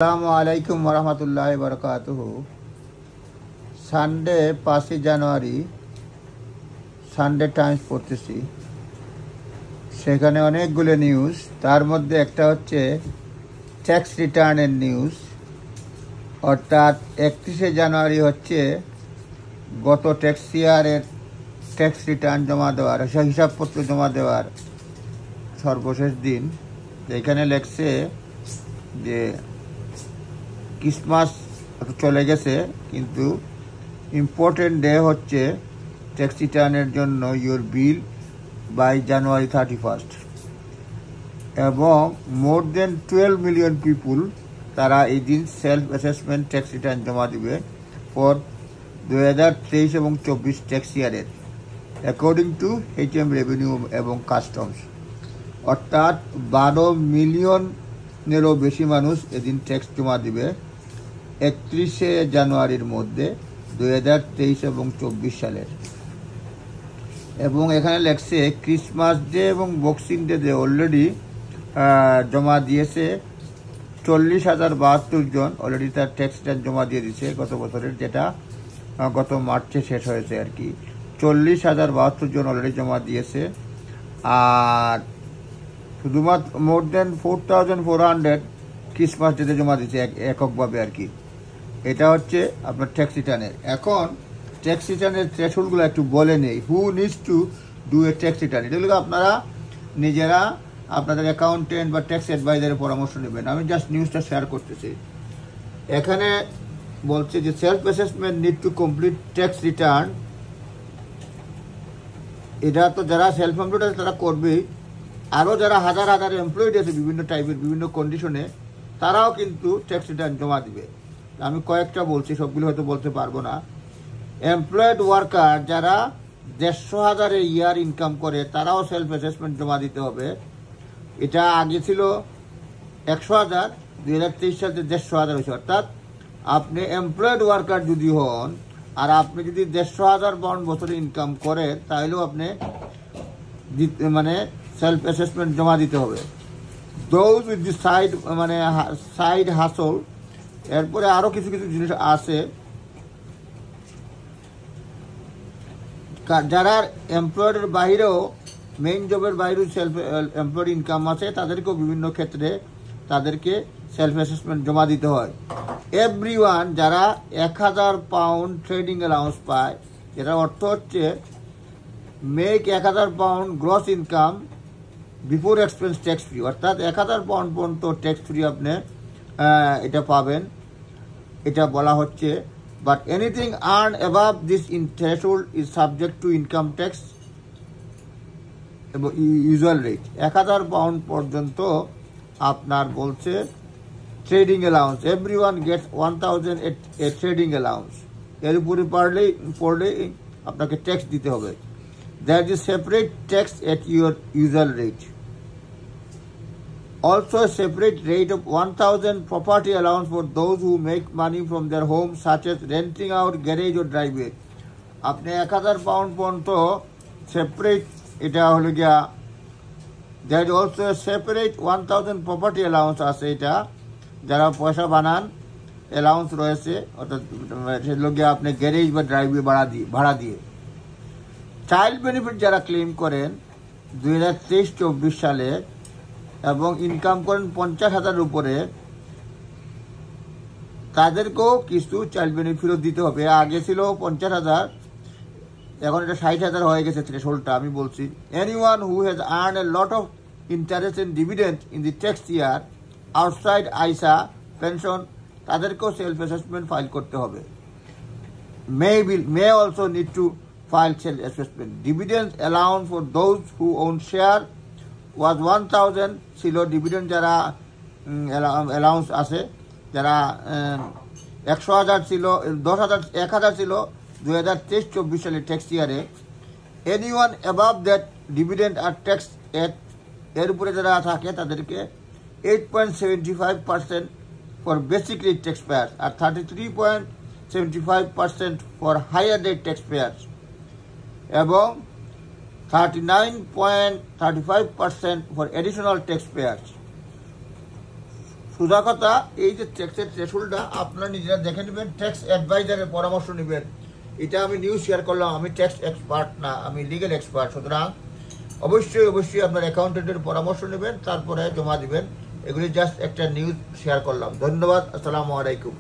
আসসালামু আলাইকুম ওরহমতুল্লাহি বারাকাতুহু। সানডে 5 জানুয়ারি সানডে টাইমস পড়তেছি, সেখানে অনেকগুলো নিউজ। তার মধ্যে একটা হচ্ছে ট্যাক্স রিটার্নের নিউজ, অর্থাৎ 31 জানুয়ারি হচ্ছে গত ট্যাক্স ইয়ারের ট্যাক্স রিটার্ন জমা দেওয়ার, হিসাবপত্র জমা দেওয়ার সর্বশেষ দিন। এখানে লেখছে যে ক্রিসমাস চলে গেছে, কিন্তু ইম্পর্টেন্ট ডে হচ্ছে ট্যাক্স রিটার্নের জন্য ইউর বিল বাই জানুয়ারি 31। এবং মোর দেন 12 মিলিয়ন পিপুল তারা এই দিন সেলফ অ্যাসেসমেন্ট ট্যাক্স রিটার্ন জমা দিবে ফর 2023 এবং 24 ট্যাক্স ইয়ারের, অ্যাকর্ডিং টু HM রেভিনিউ এবং কাস্টমস। অর্থাৎ 12 মিলিয়নেরও বেশি মানুষ এদিন ট্যাক্স জমা দিবে 31 জানুয়ারির মধ্যে 2023 এবং 24 সালের। এবং এখানে লেখছে ক্রিসমাস ডে এবং বক্সিং ডে অলরেডি জমা দিয়েছে 40,072 জন অলরেডি তার ট্যাক্স রিটার্ন জমা দিয়ে দিয়েছে গত বছরের, যেটা গত মার্চে শেষ হয়েছে আর কি। 40,072 জন অলরেডি জমা দিয়েছে। আর শুধুমাত্র মোর দেন 4,400 ক্রিসমাস ডেতে জমা দিয়েছে এককভাবে আর কি। এটা হচ্ছে আপনার ট্যাক্স রিটার্নের। এখন ট্যাক্স রিটার্নের থ্রেশহোল্ডগুলো একটু বলে নেই। Who needs to do a tax return, এগুলো আপনারা নিজেরা আপনাদের অ্যাকাউন্টেন্ট বা ট্যাক্স অ্যাডভাইজারের পরামর্শ নেবেন। আমি জাস্ট নিউজটা শেয়ার করতেছি। এখানে বলছে যে self assessment need to complete tax return. এটা তো যারা সেলফ এমপ্লয়েড আছে তারা করবেই, আরও যারা হাজার হাজার এমপ্লয়েড আছে বিভিন্ন টাইপের বিভিন্ন কন্ডিশনে, তারাও কিন্তু ট্যাক্স রিটার্ন জমা দিবে। আমি কয়েকটা বলছি, সবগুলো হয়তো বলতে পারবো না। এমপ্লয়েড ওয়ার্কার যারা 150,000 ইয়ার ইনকাম করে তারাও সেলফ অ্যাসেসমেন্ট জমা দিতে হবে। এটা আগে ছিল 100,000, 2023 সালে 150,000 হয়েছে। অর্থাৎ আপনি এমপ্লয়েড ওয়ার্কার যদি হন আর আপনি যদি 150,000 পাউন্ড বছরে ইনকাম করেন, তাহলেও আপনি মানে সেলফ অ্যাসেসমেন্ট জমা দিতে হবে। দোজ উইথ দি সাইড মানে সাইড হাসল। এরপরে আরও কিছু কিছু জিনিস আছে। যারা এমপ্লয়েডের বাইরেও মেইন জবের বাইরেও সেলফ এমপ্লয়েড ইনকাম আছে, তাদেরকেও বিভিন্ন ক্ষেত্রে তাদেরকে সেলফ অ্যাসেসমেন্ট জমা দিতে হয়। এভরিওয়ান যারা 1,000 পাউন্ড ট্রেডিং অ্যালাউন্স পায়, এটার অর্থ হচ্ছে make 1,000 pound gross income before expense tax free. অর্থাৎ 1,000 পাউন্ড পর্যন্ত ট্যাক্স ফ্রি আপনি এটা পাবেন, এটা বলা হচ্ছে। But anything earn above this threshold is subject to income tax এবং ইউজুয়াল রেট। 1,000 পাউন্ড পর্যন্ত আপনার বলছে ট্রেডিং অ্যালাউন্স, এভরিওয়ান গেটস 1,000 এ ট্রেডিং অ্যালাউন্স। এর উপরে পড়লে আপনাকে ট্যাক্স দিতে হবে। That is separate tax at your usual rate. Also a separate rate of 1,000 property allowance for those who make money from their home, such as renting out garage or driveway. আপনি 1,000 pound পর্যন্ত separate, এটা হলো গিয়া that is also a separate 1,000 property allowance আছে। এটা যারা পয়সা বানান অ্যালাউন্স রয়েছে, অর্থাৎ সেগুলো গিয়ে আপনি গ্যারেজ বা ড্রাইভওয়ে ভাড়া দিয়ে। চাইল্ড বেনিফিট যারা ক্লেম করেন 2023-24 সালে এবং ইনকাম করেন 50,000 উপরে, তাদেরকেও কিছু চাইল্ড বেনিফিটও দিতে হবে। আগে ছিল 50,000, এখন এটা 60,000 হয়ে গেছে থ্রেশহোল্ডটা। আমি বলছি anyone who has earn a lot of interest and dividend in the tax year outside ISA pension, তাদেরকেও সেলফ অ্যাসেসমেন্ট ফাইল করতে হবে। May also need to file self assessment. Dividend allowance for those who own share was 1,000 ছিল। Dividend যারা allowance আছে, যারা 100,000 ছিল, 1,000 ছিল 2023-24 সালের ট্যাক্স ইয়ারে। এনিওয়ান অ্যাবাভ দ্যাট ডিভিডেন্ড আর ট্যাক্স এর উপরে যারা থাকে তাদেরকে 8.75% for basic rate tax payers আর 33.75% for higher rate tax payers এবং 39.35% for additional taxpayers. সোজা কথা, এই যে ট্যাক্সের থ্রেশহোল্ডটা আপনারা নিজেরা দেখে নেবেন, ট্যাক্স অ্যাডভাইজারের পরামর্শ নেবেন। এটা আমি নিউজ শেয়ার করলাম, আমি ট্যাক্স এক্সপার্ট না, আমি লিগ্যাল এক্সপার্ট। সুতরাং অবশ্যই আপনার অ্যাকাউন্টেন্টের পরামর্শ নেবেন, তারপরে জমা দিবেন। এগুলি জাস্ট একটা নিউজ শেয়ার করলাম। ধন্যবাদ। আসসালামু আলাইকুম।